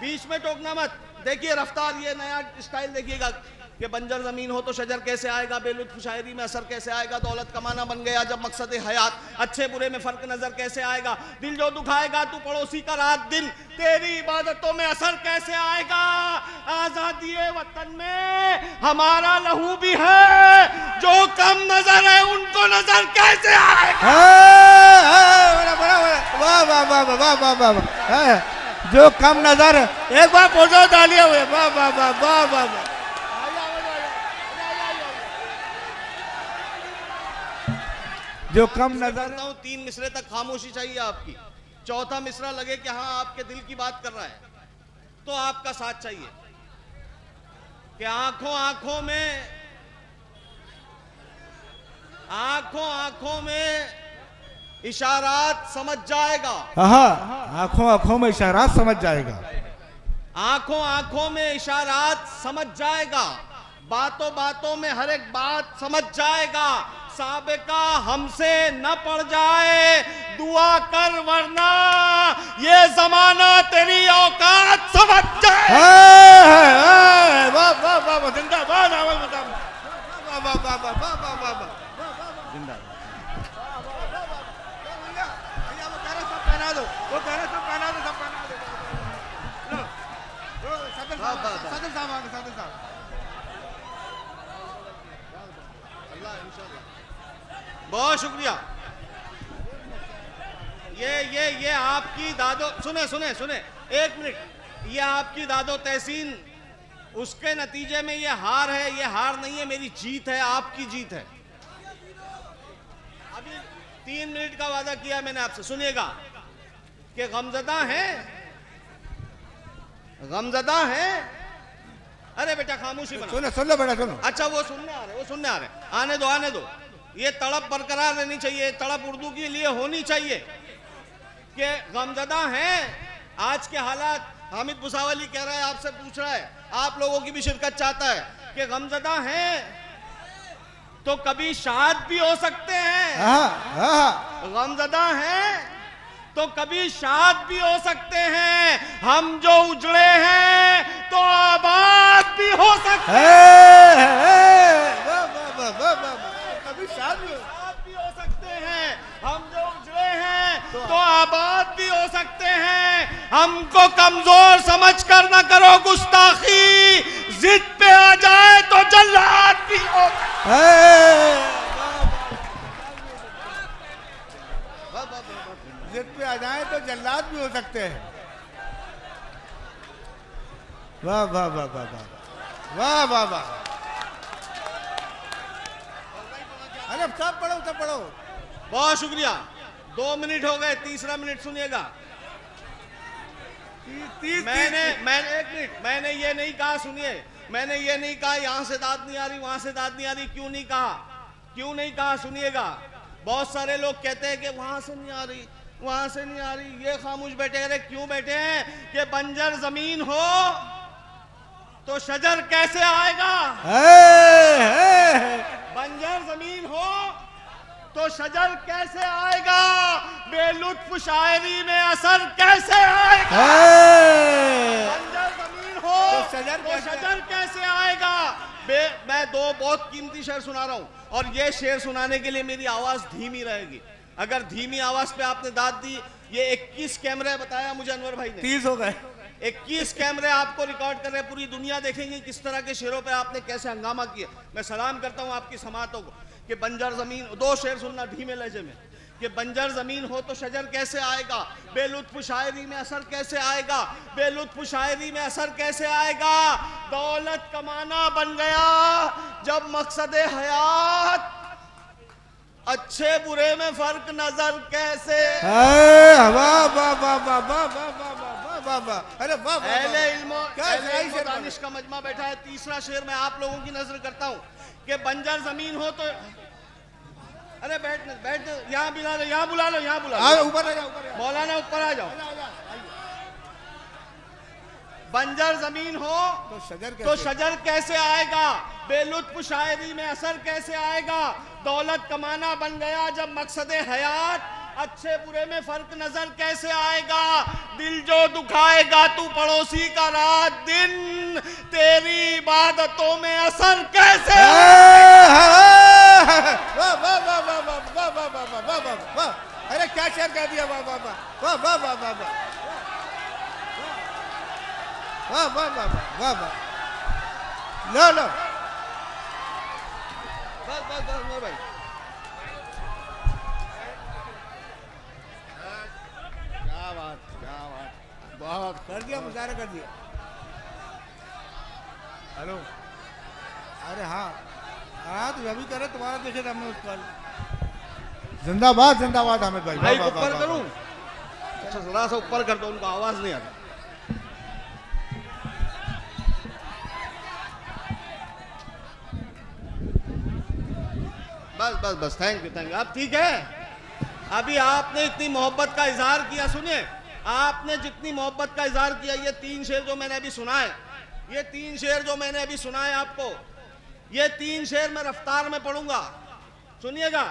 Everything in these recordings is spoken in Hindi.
बीच में टोकना मत। देखिए रफ्तार, ये नया स्टाइल देखिएगा कि बंजर जमीन हो तो शजर कैसे आएगा, बेलुत्फ शायरी में असर कैसे आएगा, दौलत कमाना बन गया जब मकसद हयात, अच्छे बुरे में फर्क नजर कैसे आएगा, दिल जो दुखाएगा तू पड़ोसी का रात दिन, तेरी इबादतों में असर कैसे आएगा, आजादी वतन में हमारा लहू भी है, जो कम नजर है उनको नजर कैसे आएगा। वाह वाह वाह वाह वाह वाह वाह, जो कम नजर, एक बार फोटो डालिए हुए, वाह वाह वाह वाह वाह वाह। जो कम नजर, 3 मिसरे तक खामोशी चाहिए आपकी, चौथा मिसरा लगे कि हाँ आपके दिल की बात कर रहा है तो आपका साथ चाहिए कि आंखों में इशारात समझ जाएगा। हाँ, आंखों में इशारात समझ जाएगा, आंखों में इशारात समझ जाएगा, बातों बातों में हर एक बात समझ जाएगा, साबिका हमसे न पड़ जाए दुआ कर वरना ये जमाना तेरी औकात समझ जाए। वाह वाह वाह, जिंदाबाद, वाह वाह वाह वाह वाह वाह वाह वाह, जिंदाबाद। सब पहना दो, वो कह रहे सब पहना दो, सब पहना दो। सदर साहब, बहुत शुक्रिया। ये आपकी दादो, सुने एक मिनट, ये आपकी दादो तहसीन, उसके नतीजे में ये हार है, ये हार नहीं है, मेरी जीत है, आपकी जीत है। अभी 3 मिनट का वादा किया मैंने आपसे, सुनिएगा कि गमजदा है। अरे बेटा खामोशी बना, सुन लो बेटा, सुनो। अच्छा वो सुनने आ रहे, आने दो। ये तड़प बरकरार रहनी चाहिए, तड़प उर्दू के लिए होनी चाहिए कि गमजदा हैं आज के हालात। हामिद भुसावली कह रहा है, आपसे पूछ रहा है, आप लोगों की भी शिरकत चाहता है कि गमजदा हैं तो कभी शाद भी हो सकते हैं, गमजदा हैं तो कभी शाद भी हो सकते हैं, हम जो उजड़े हैं तो आबाद भी हो सकते हैं, कभी शाद भी हो सकते हैं, हम जो उजड़े हैं तो आबाद भी हो सकते हैं, हमको कमजोर समझकर न करो गुस्ताखी, जिद पे आ जाए तो जल्लाद भी हो सकते हैं। जिद पे आ जाए तो जल्लाद भी हो सकते हैं। वाह वाह वाह वाह वाह वाह वाह वाह। अरे सब पढ़ो। बहुत शुक्रिया। 2 मिनट हो गए, तीसरा मिनट सुनिएगा। मैंने ये नहीं कहा, सुनिए, मैंने ये नहीं कहा यहाँ से दाद नहीं आ रही, वहां से दाद नहीं आ रही, क्यों नहीं कहा, सुनिएगा। बहुत सारे लोग कहते हैं कि वहां से नहीं आ रही, ये खामोश बैठे। अरे क्यों बैठे हैं कि बंजर जमीन हो तो शजर कैसे आएगा, बंजर जमीन हो तो शजर कैसे आएगा, बेलुत्फ शायरी में असर कैसे आएगा, बंजर जमीन हो तो शजर कैसे आएगा। मैं 2 बहुत कीमती शेर सुना रहा हूं और ये शेर सुनाने के लिए मेरी आवाज धीमी रहेगी। अगर धीमी आवाज पे आपने दाद दी, ये 21 कैमरे बताया मुझे अनवर भाई ने, 30 हो गए, 21 कैमरे आपको रिकॉर्ड कर रहे हैं, पूरी दुनिया देखेंगे किस तरह के शेरों पे आपने कैसे हंगामा किया। मैं सलाम करता हूं आपकी समातों को कि बंजर जमीन, 2 शेर सुनना धीमे लहजे में, कि बंजर जमीन हो तो शजर कैसे आएगा, बेलुत्फ शायरी में असर कैसे आएगा, बेलुत्फ शायरी में असर कैसे आएगा, दौलत कमाना बन गया जब मकसद हयात, अच्छे बुरे में फर्क नजर कैसे। अरे दानिश का मजमा बैठा है। तीसरा शेर मैं आप लोगों की नजर करता हूँ कि बंजर जमीन हो तो, अरे बैठ यहाँ बुला लो ऊपर मौलाना ऊपर आ जाओ। बंजर जमीन हो तो शजर कैसे आएगा, बेलुत्फ शायरी में असर कैसे आएगा, दौलत कमाना बन गया जब मकसद हयात, अच्छे बुरे में फर्क नजर कैसे आएगा, दिल जो दुखाएगा तू पड़ोसी का रात दिन, तेरी इबादतों में असर कैसे वाह वाह वाह वाह वाह वाह वाह वाह वाह वाह वाह वाह, अरे क्या शेर कह दिया, वाह वाह वाह वाह वाह वाह वाह वाह वाह वाह वाह वाह वाह, लो लो बस बस बस नूर भाई, क्या बात बहुत कर दिया, मुजाहरा कर दिया। हेलो, अरे हाँ हाँ, तो अभी करे तुम्हारा देखे था हमने उसका। जिंदाबाद जिंदाबाद हामिद भाई, भाई ऊपर करूं, अच्छा जरा सा ऊपर कर दो, उनको आवाज नहीं आ रही। बस बस बस, थैंक यू अब ठीक है। अभी आपने इतनी मोहब्बत का इजहार किया, सुनिए, आपने जितनी मोहब्बत का इजहार किया, ये 3 शेर जो मैंने अभी सुना है, ये 3 शेर जो मैंने अभी सुना है आपको, ये 3 शेर मैं रफ्तार में पढ़ूंगा, सुनिएगा।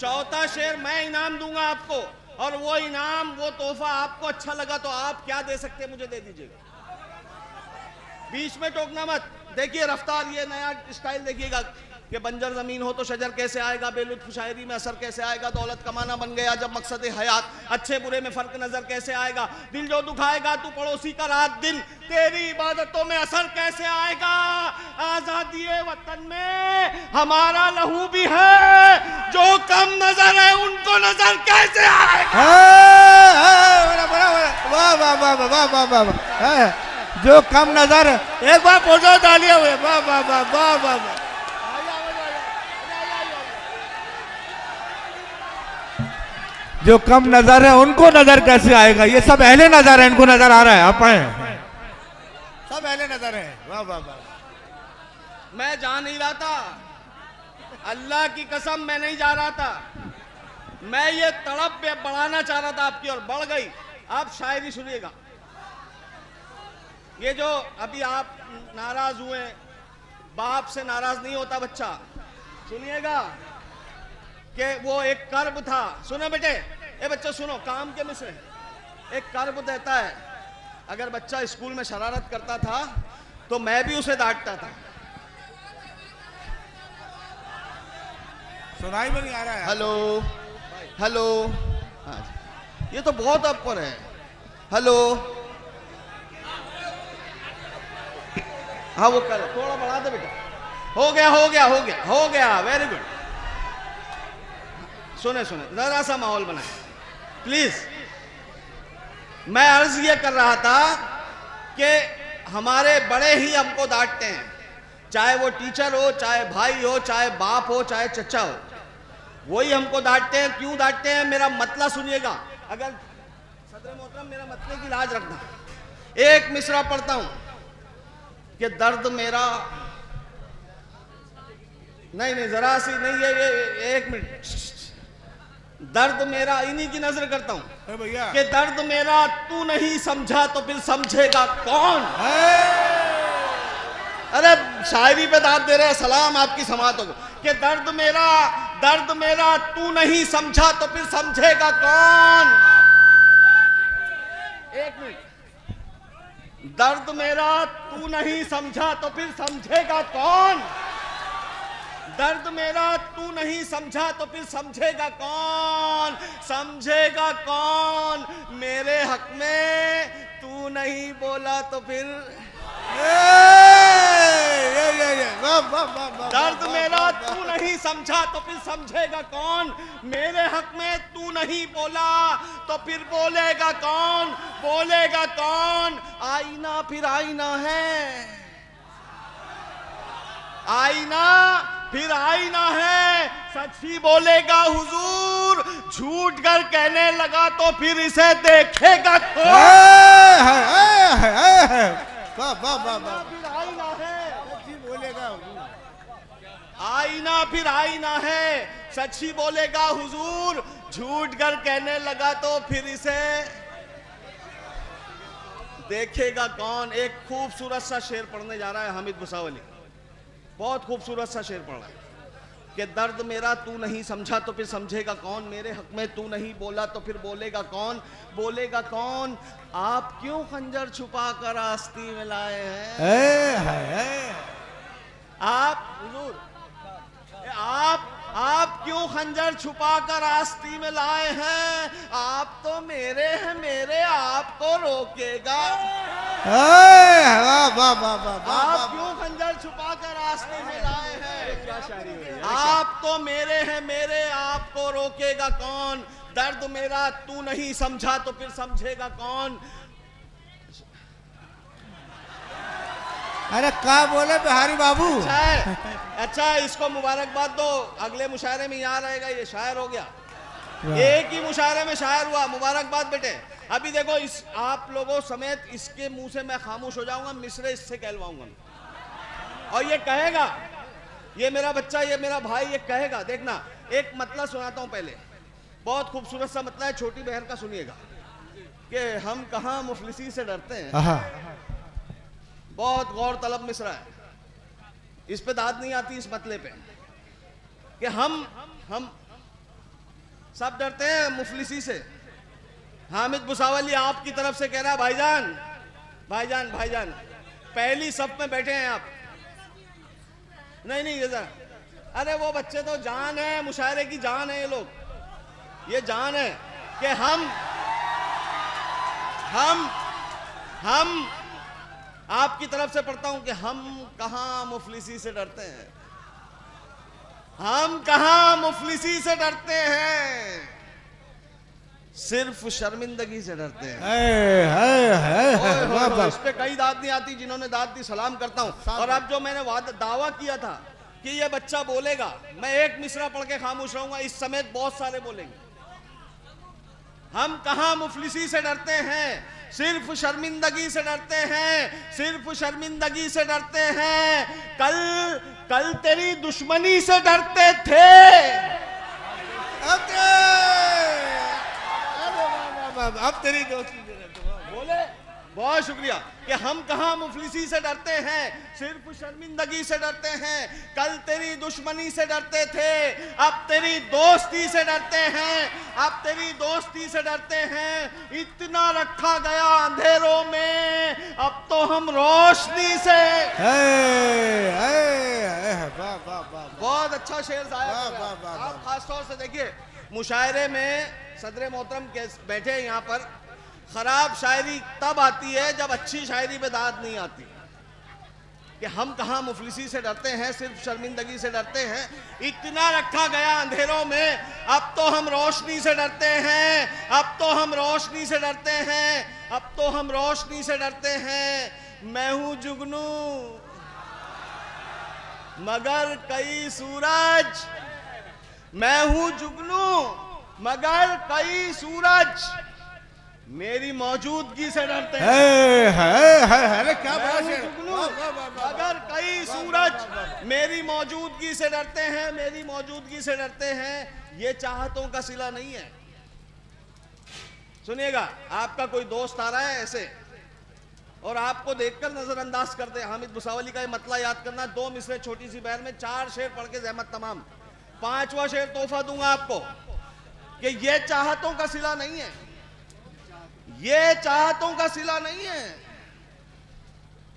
चौथा शेर मैं इनाम दूंगा आपको, और वो इनाम, वो तोहफा आपको अच्छा लगा तो आप क्या दे सकते हैं मुझे दे दीजिएगा, बीच में टोकना मत। देखिए रफ्तार, ये नया स्टाइल देखिएगा कि बंजर जमीन हो तो शजर कैसे आएगा, बेलुत्फ शायरी में असर कैसे आएगा, दौलत कमाना बन गया जब मकसद हयात, अच्छे बुरे में फर्क नजर कैसे आएगा, दिल जो दुखाएगा तू पड़ोसी का रात दिन, तेरी इबादतों में असर कैसे आएगा, आजादी वतन में हमारा लहू भी है, जो कम नजर है उनको नजर कैसे आएगा। वाह वाह वाह वाह वाह वाह वाह, जो कम नजर, एक बार पोजो डालिए हुए, वाह वाह वाह वाह वाह। जो कम नजर है उनको नजर कैसे आएगा, ये सब अहले नजर है, इनको नजर आ रहा है, आप पढ़े, सब अहले नजर है। वाह वाह वाह, मैं जा नहीं रहा था, अल्लाह की कसम मैं नहीं जा रहा था, मैं ये तड़प पे बढ़ाना चाह रहा था आपकी, और बढ़ गई। आप शायरी सुनिएगा, ये जो अभी आप नाराज हुए, बाप से नाराज नहीं होता बच्चा, सुनिएगा कि वो एक कर्ब था, सुनो बेटे, ए बच्चा सुनो, काम के मिसरे, एक कर्ब देता है, अगर बच्चा स्कूल में शरारत करता था तो मैं भी उसे डांटता था। सुनाई में नहीं आ रहा है। हेलो हेलो, हाँ ये तो बहुत ऊपर है, हेलो, हाँ वो कर, थोड़ा बढ़ा दे बेटा, हो गया हो गया हो गया हो गया, वेरी गुड। सुने सुने, जरा सा माहौल बनाए प्लीज। मैं अर्ज ये कर रहा था कि हमारे बड़े ही हमको डांटते हैं, चाहे वो टीचर हो, चाहे भाई हो, चाहे बाप हो, चाहे चचा हो, वही हमको डांटते हैं। क्यों डांटते हैं, मेरा मतला सुनिएगा, अगर सदर मोहतरम मेरा मतले की लाज रखना। एक मिसरा पढ़ता हूं कि दर्द मेरा, नहीं नहीं जरा सी नहीं, ये एक मिनट, दर्द मेरा, इन्हीं की नजर करता हूं भैया कि दर्द मेरा तू नहीं समझा तो फिर समझेगा कौन। अरे शायरी पे दाद दे रहे हैं, सलाम आपकी समातों को, कि दर्द मेरा तू नहीं समझा तो फिर समझेगा कौन। एक मिनट, दर्द मेरा तू नहीं समझा तो फिर समझेगा कौन, दर्द मेरा तू नहीं समझा तो फिर समझेगा कौन, समझेगा कौन, मेरे हक में तू नहीं बोला तो फिर, दर्द मेरा तू नहीं समझा तो फिर समझेगा कौन, मेरे हक में तू नहीं बोला तो फिर बोलेगा कौन, बोलेगा कौन। आईना फिर आईना है, आईना फिर आईना है, सच ही बोलेगा हुजूर, झूठ कर कहने लगा तो फिर इसे देखेगा कौन। फिर आईना है, सच ही बोलेगा, आईना फिर आईना है, सच ही बोलेगा हुजूर, झूठ कर कहने लगा तो फिर इसे देखेगा कौन। एक खूबसूरत सा शेर पढ़ने जा रहा है हामिद भुसावली, बहुत खूबसूरत सा शेर पढ़ रहा है कि दर्द मेरा तू नहीं समझा तो फिर समझेगा कौन, मेरे हक में तू नहीं बोला तो फिर बोलेगा कौन, बोलेगा कौन। आप क्यों खंजर छुपा कर आस्ती में लाए हैं? आप हुजूर, आप क्यों खंजर छुपा कर आस्ती में लाए हैं? आप तो मेरे हैं, मेरे आपको रोकेगा। आप क्यों खंजर छुपा कर आस्ती में लाए हैं? क्या शायरी हुई है? आप तो मेरे हैं, मेरे आपको रोकेगा कौन? दर्द मेरा तू नहीं समझा तो फिर समझेगा कौन? अरे क्या बोले बिहारी बाबू? अच्छा, इसको मुबारकबाद दो, अगले मुशायरे में यहाँ रहेगा, ये शायर हो गया। एक ही मुशायरे में शायर हुआ, मुबारकबाद बेटे। अभी देखो, इस आप लोगों समेत इसके मुंह से मैं खामोश हो जाऊंगा, मिसरे इससे कहलवाऊंगा और ये कहेगा, ये मेरा बच्चा, ये मेरा भाई, ये कहेगा। देखना, एक मतलब सुनाता हूं पहले, बहुत खूबसूरत सा मतलब है, छोटी बहन का, सुनिएगा। कि हम कहां मुफलिसी से डरते हैं। बहुत गौर तलब मिसरा है, इस पे दाद नहीं आती, इस मतले पे कि हम सब डरते हैं मुफलिसी से। हामिद भुसावली आपकी तरफ से कह रहा है, भाईजान भाईजान भाईजान, पहली सफ में बैठे हैं आप। नहीं ये जरा, अरे वो बच्चे तो जान है, मुशायरे की जान है ये लोग, ये जान है कि हम आपकी तरफ से पढ़ता हूं कि हम कहां मुफलिसी से डरते हैं। हम कहां मुफलिसी से डरते हैं, सिर्फ शर्मिंदगी से डरते हैं। इस पे कई दाद नहीं आती, जिन्होंने दाद दी सलाम करता हूं। और अब जो मैंने दावा किया था कि ये बच्चा बोलेगा, मैं एक मिसरा पढ़ के खामोश रहूंगा, इस समेत बहुत सारे बोलेंगे। हम कहां मुफलिसी से डरते हैं, सिर्फ शर्मिंदगी से डरते हैं, सिर्फ शर्मिंदगी से डरते हैं। कल तेरी दुश्मनी से डरते थे, अब तेरी दोस्ती से डरते। बोले बहुत शुक्रिया कि हम कहां मुफलिसी से डरते हैं, सिर्फ शर्मिंदगी से डरते हैं। कल तेरी दुश्मनी से डरते थे, अब तेरी दोस्ती से डरते हैं, अब तेरी दोस्ती से डरते हैं। इतना रखा गया अंधेरों में, अब तो हम रोशनी से। बहुत अच्छा शेर साहब, आप खासतौर से देखिए, मुशायरे में सदर मोहतरम के बैठे यहाँ पर, खराब शायरी तब आती है जब अच्छी शायरी में दाद नहीं आती। कि हम कहां मुफलिसी से डरते हैं, सिर्फ शर्मिंदगी से डरते हैं। इतना रखा गया अंधेरों में, अब तो हम रोशनी से डरते हैं, अब तो हम रोशनी से डरते हैं, अब तो हम रोशनी से डरते हैं। मैं हूं जुगनू मगर कई सूरज, मैं हूं जुगनू मगर कई सूरज मेरी मौजूदगी से डरते हैं। क्या अगर कई सूरज मेरी मौजूदगी से डरते हैं, मेरी मौजूदगी से डरते हैं। ये चाहतों का सिला नहीं है। सुनिएगा, आपका कोई दोस्त आ रहा है ऐसे और आपको देखकर नजरअंदाज कर दे। हामिद भुसावली का ये मतला याद करना, 2 मिसरे छोटी सी बहर में 4 शेर पढ़ के जहमत तमाम। 5वां शेर तोहफा दूंगा आपको कि ये चाहतों का सिला नहीं है, ये चाहतों का सिला नहीं है,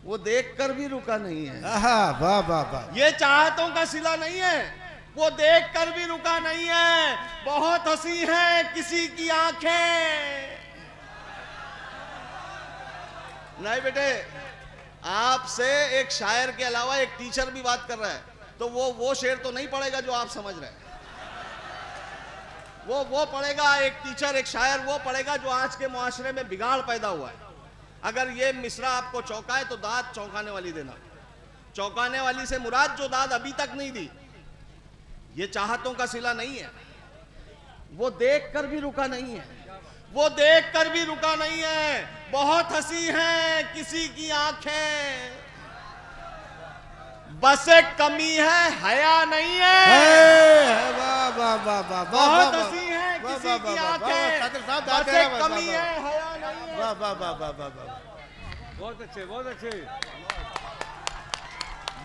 वो देखकर भी रुका नहीं है। वाह वाह वाह। ये चाहतों का सिला नहीं है, वो देखकर भी रुका नहीं है। बहुत हंसी है किसी की आंखें। नहीं बेटे, आपसे एक शायर के अलावा एक टीचर भी बात कर रहा है, तो वो शेर तो नहीं पढ़ेगा जो आप समझ रहे हैं। वो पढ़ेगा, एक टीचर, एक शायर वो पढ़ेगा जो आज के मुआशरे में बिगाड़ पैदा हुआ है। अगर ये मिसरा आपको चौंकाए तो दाद चौंकाने वाली देना। चौंकाने वाली से मुराद जो दाद अभी तक नहीं दी। ये चाहतों का सिला नहीं है, वो देखकर भी रुका नहीं है, वो देखकर भी रुका नहीं है। बहुत हंसी है किसी की आंखें, बस एक कमी है हया नहीं है। बहुत हंसी है किसी की आंखें, बस एक कमी है हया नहीं है। बहुत अच्छे बहुत अच्छे।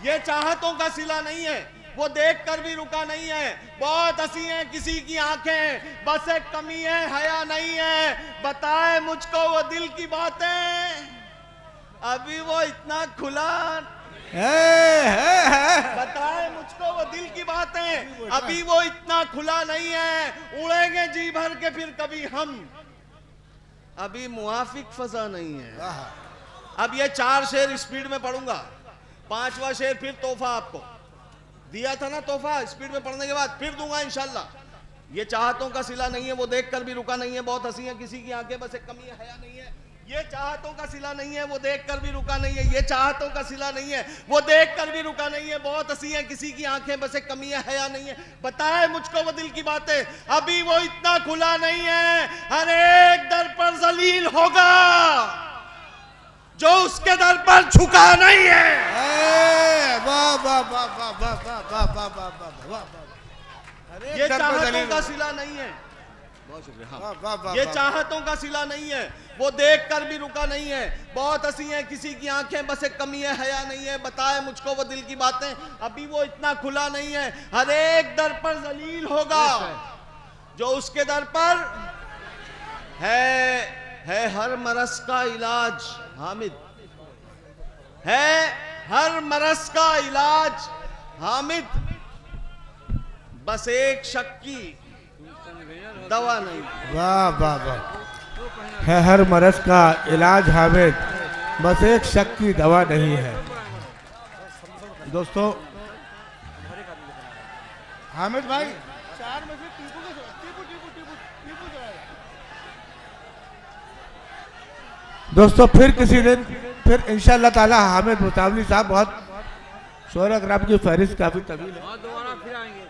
ये चाहतों का सिला नहीं है, वो देख कर भी रुका नहीं है। बहुत हंसी है किसी की आंखें, बस एक कमी है हया नहीं है। बताए मुझको वो दिल की बातें, अभी वो इतना खुला। बताए मुझको वो दिल की बातें, अभी वो इतना खुला नहीं है। उड़ेंगे जी भर के फिर कभी हम, अभी मुआफिक फजा नहीं है। अब ये 4 शेर स्पीड में पढ़ूंगा, 5वां शेर फिर तोहफा आपको दिया था ना, तोहफा स्पीड में पढ़ने के बाद फिर दूंगा इंशाल्लाह। ये चाहतों का सिला नहीं है, वो देखकर भी रुका नहीं है। बहुत हंसी है किसी की आंखें, बस एक कमी है हया नहीं है। ये चाहतों का सिला नहीं है, वो देखकर भी रुका नहीं है। ये चाहतों का सिला नहीं है, वो देखकर भी रुका नहीं है। बहुत हंसी है किसी की आंखें, बस एक कमी है हया नहीं है। बताए मुझको वो दिल की बातें, अभी वो इतना खुला नहीं है। हर एक दर पर जलील होगा जो उसके दर पर झुका नहीं है। वाह वाह वाह वाह वाह वाह वाह वाह वाह वाह। ये चाहतों का सिला नहीं है, बहुत शुक्रिया। ये चाहतों का सिला नहीं है, वो देख कर भी रुका नहीं है। बहुत हंसी है किसी की आंखें, बस एक कमी है हया नहीं है। बताए मुझको वो दिल की बातें, अभी वो इतना खुला नहीं है। हर एक दर पर जलील होगा जो उसके दर पर है हर मरस का इलाज। हामिद है हर मरस का इलाज। हामिद बस एक शक की दवा नहीं। वाह वाह वाह। है हर मरज का इलाज हामिद, बस एक शक की दवा नहीं है। दोस्तों हामिद भाई 4 में से टीपू दोस्तों फिर किसी दिन फिर इंशाअल्लाह ताला हामिद मुतावली साहब बहुत शोहरत की फहरिस्त काफी तवील है। दोबारा फिर आएंगे।